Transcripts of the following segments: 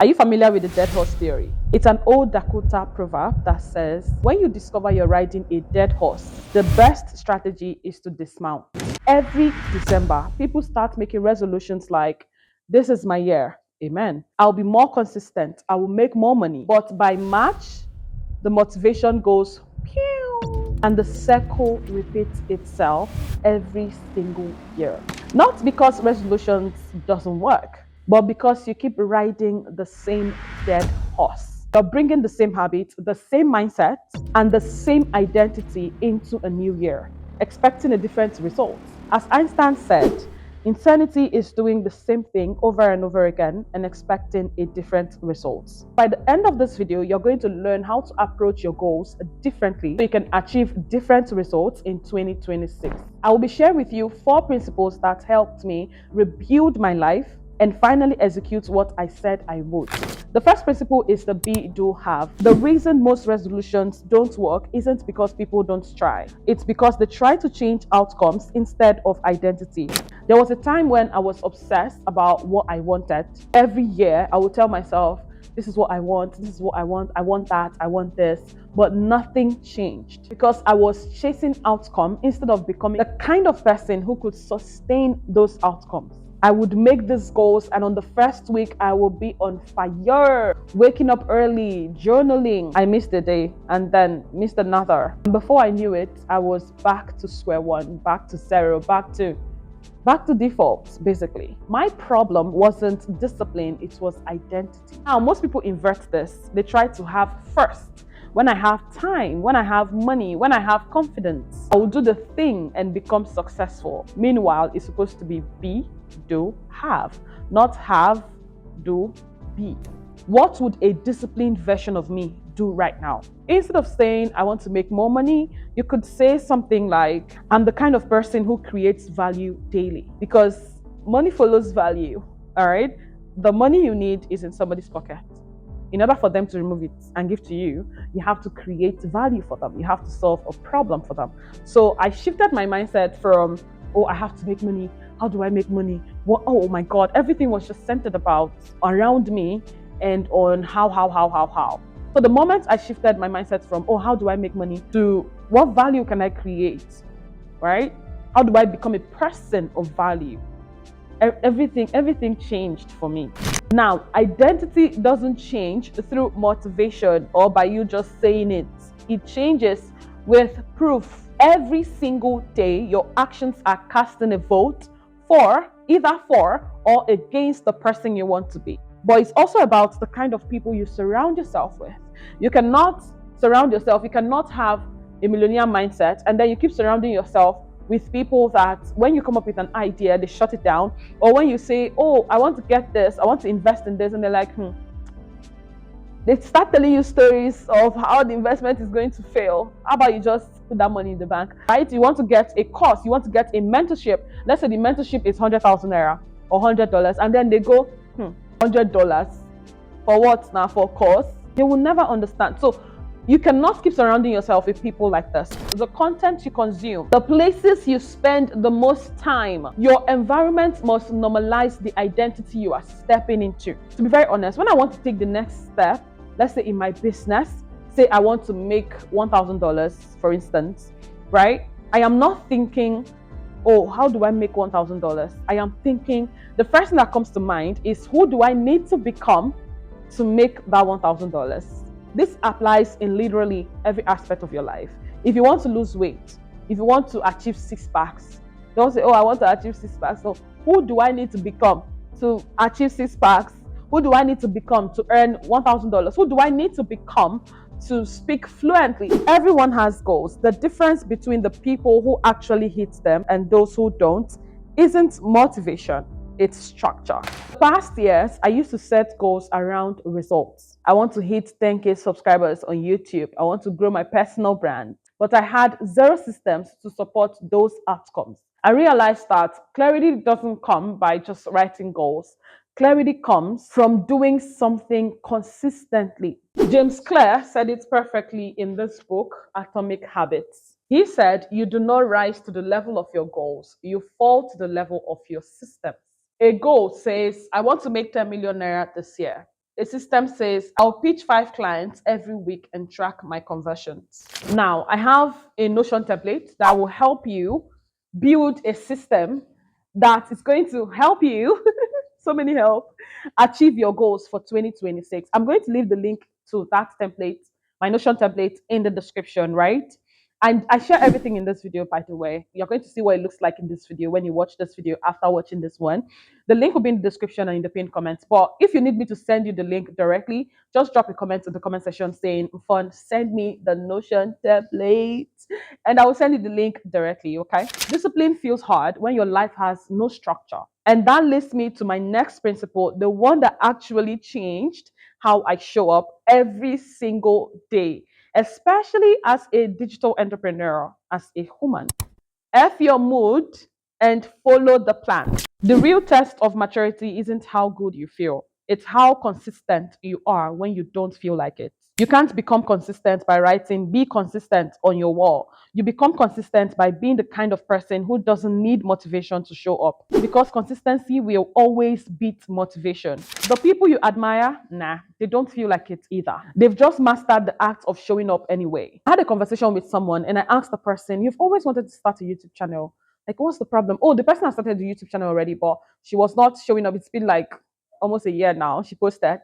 Are you familiar with the dead horse theory? It's an old Dakota proverb that says, when you discover you're riding a dead horse, the best strategy is to dismount. Every December, people start making resolutions like, this is my year. Amen. I'll be more consistent. I will make more money. But by March, the motivation goes pew, and the circle repeats itself every single year. Not because resolutions doesn't work, but because you keep riding the same dead horse. You're bringing the same habits, the same mindset, and the same identity into a new year, expecting a different result. As Einstein said, insanity is doing the same thing over and over again and expecting a different result. By the end of this video, you're going to learn how to approach your goals differently so you can achieve different results in 2026. I will be sharing with you 4 principles that helped me rebuild my life and finally execute what I said I would. The first principle is the be, do, have. The reason most resolutions don't work isn't because people don't try. It's because they try to change outcomes instead of identity. There was a time when I was obsessed about what I wanted. Every year, I would tell myself, this is what I want, this is what I want that, I want this. But nothing changed because I was chasing outcome instead of becoming the kind of person who could sustain those outcomes. I would make these goals, and on the first week, I will be on fire, waking up early, journaling. I missed a day and then missed another. And before I knew it, I was back to square one, back to zero, back to default, basically. My problem wasn't discipline, it was identity. Now, most people invert this. They try to have first. When I have time, when I have money, when I have confidence, I will do the thing and become successful. Meanwhile, it's supposed to be be, do, have, not have, do, be. What would a disciplined version of me do right now? Instead of saying, I want to make more money, you could say something like, I'm the kind of person who creates value daily, because money follows value, all right? The money you need is in somebody's pocket. In order for them to remove it and give to you, you have to create value for them. You have to solve a problem for them. So I shifted my mindset from, oh, I have to make money. How do I make money? What? Oh my God, everything was just centered around me and on how. So the moment I shifted my mindset from, oh, how do I make money, to what value can I create, right? How do I become a person of value? Everything changed for me. Now, identity doesn't change through motivation or by you just saying it. It changes with proof. Every single day, your actions are casting a vote either for or against the person you want to be. But it's also about the kind of people you surround yourself with. You cannot have a millionaire mindset and then you keep surrounding yourself with people that when you come up with an idea, they shut it down. Or when you say, oh, I want to get this, I want to invest in this, and they're like, They start telling you stories of how the investment is going to fail. How about you just put that money in the bank, right? You want to get a course, you want to get a mentorship. Let's say the mentorship is 100,000 naira or $100, and then they go, $100 for what now? For course? They will never understand. So you cannot keep surrounding yourself with people like this. The content you consume, the places you spend the most time, your environment must normalize the identity you are stepping into. To be very honest, when I want to take the next step, let's say in my business, say I want to make $1,000, for instance, right? I am not thinking, oh, how do I make $1,000? I am thinking, the first thing that comes to mind is, who do I need to become to make that $1,000? This applies in literally every aspect of your life. If you want to lose weight, if you want to achieve 6 packs, don't say, oh, I want to achieve 6 packs. So who do I need to become to achieve 6 packs? Who do I need to become to earn $1,000? Who do I need to become to speak fluently? Everyone has goals. The difference between the people who actually hit them and those who don't isn't motivation. It's structure. Past years, I used to set goals around results. I want to hit 10K subscribers on YouTube. I want to grow my personal brand. But I had zero systems to support those outcomes. I realized that clarity doesn't come by just writing goals. Clarity comes from doing something consistently. James Clear said it perfectly in this book, Atomic Habits. He said, you do not rise to the level of your goals. You fall to the level of your systems. A goal says, I want to make 10 million naira this year. A system says I'll pitch 5 clients every week and track my conversions. Now, I have a Notion template that will help you build a system that is going to help you, so many help, achieve your goals for 2026. I'm going to leave the link to that template, my Notion template, in the description, right? And I share everything in this video, by the way. You're going to see what it looks like in this video when you watch this video after watching this one. The link will be in the description and in the pinned comments. But if you need me to send you the link directly, just drop a comment in the comment section saying, Mfon, send me the Notion template. And I will send you the link directly, okay? Discipline feels hard when your life has no structure. And that leads me to my next principle, the one that actually changed how I show up every single day, especially as a digital entrepreneur, as a human. F your mood and follow the plan. The real test of maturity isn't how good you feel, it's how consistent you are when you don't feel like it. You can't become consistent by writing, be consistent on your wall. You become consistent by being the kind of person who doesn't need motivation to show up. Because consistency will always beat motivation. The people you admire, nah, they don't feel like it either. They've just mastered the act of showing up anyway. I had a conversation with someone and I asked the person, you've always wanted to start a YouTube channel. Like, what's the problem? Oh, the person has started the YouTube channel already, but she was not showing up. It's been like almost a year now. She posted.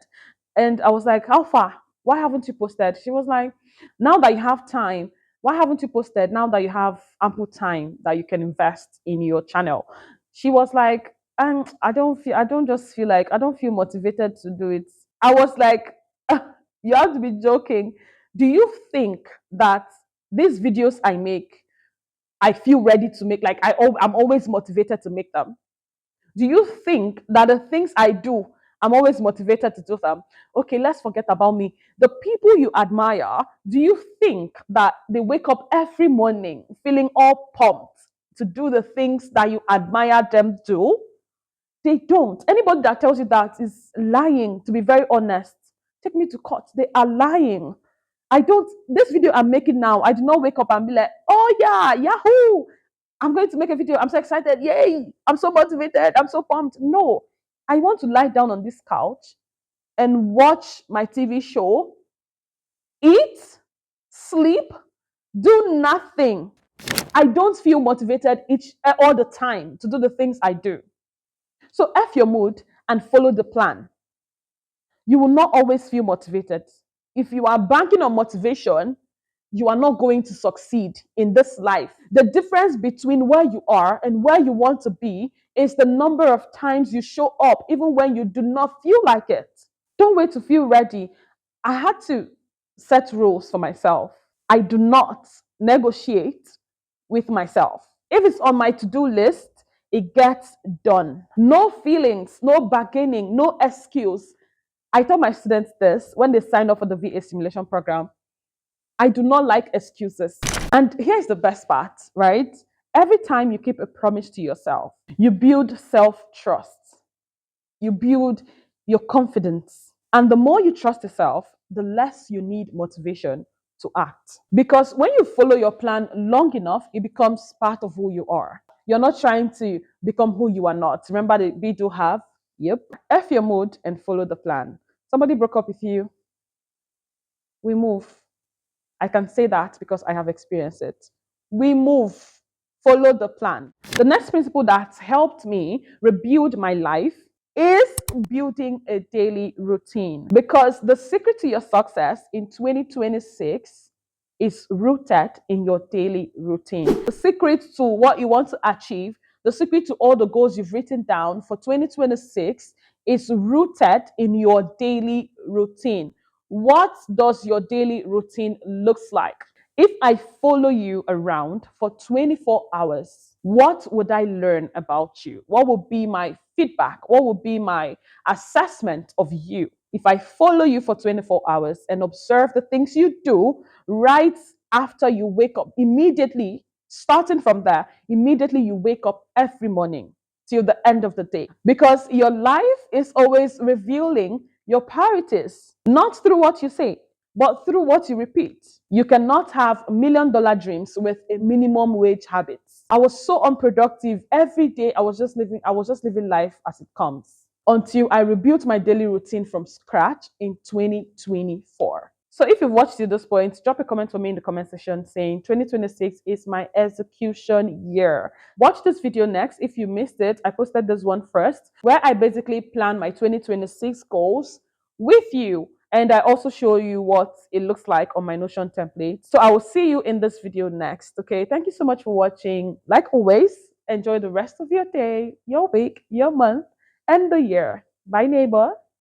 And I was like, how far? Why haven't you posted? She was like, now that you have time, why haven't you posted now that you have ample time that you can invest in your channel? She was like, I don't feel motivated to do it. I was like, you have to be joking. Do you think that these videos I make, I feel ready to make, like I'm always motivated to make them? Do you think that the things I do, I'm always motivated to do them? Okay, let's forget about me. The people you admire, do you think that they wake up every morning feeling all pumped to do the things that you admire them do? They don't. Anybody that tells you that is lying, to be very honest. Take me to court. They are lying. I don't, this video I'm making now, I do not wake up and be like, oh yeah, Yahoo! I'm going to make a video. I'm so excited. Yay! I'm so motivated. I'm so pumped. No, I want to lie down on this couch and watch my TV show, eat, sleep, do nothing. I don't feel motivated all the time to do the things I do. So F your mood and follow the plan. You will not always feel motivated. If you are banking on motivation, you are not going to succeed in this life. The difference between where you are and where you want to be is the number of times you show up, even when you do not feel like it. Don't wait to feel ready. I had to set rules for myself. I do not negotiate with myself. If it's on my to-do list, it gets done. No feelings, no bargaining, no excuse. I tell my students this when they sign up for the VA simulation program. I do not like excuses. And here's the best part, right? Every time you keep a promise to yourself, you build self-trust. You build your confidence. And the more you trust yourself, the less you need motivation to act. Because when you follow your plan long enough, it becomes part of who you are. You're not trying to become who you are not. Remember the we do have? Yep. F your mood and follow the plan. Somebody broke up with you. We move. I can say that because I have experienced it. We move, follow the plan. The next principle that helped me rebuild my life is building a daily routine. Because the secret to your success in 2026 is rooted in your daily routine. The secret to what you want to achieve, the secret to all the goals you've written down for 2026 is rooted in your daily routine. What does your daily routine looks like? If I follow you around for 24 hours, what would I learn about you? What would be my feedback? What would be my assessment of you? If I follow you for 24 hours and observe the things you do right after you wake up, immediately, starting from there, immediately you wake up every morning till the end of the day. Because your life is always revealing your priorities, not through what you say, but through what you repeat. You cannot have $1 million dreams with a minimum wage habit. I was so unproductive every day. I was just living life as it comes. until I rebuilt my daily routine from scratch in 2024. So if you've watched to this point, drop a comment for me in the comment section saying 2026 is my execution year. Watch this video next. If you missed it, I posted this one first, where I basically plan my 2026 goals with you. And I also show you what it looks like on my Notion template. So I will see you in this video next. Okay. Thank you so much for watching. Like always, enjoy the rest of your day, your week, your month, and the year. Bye, neighbor.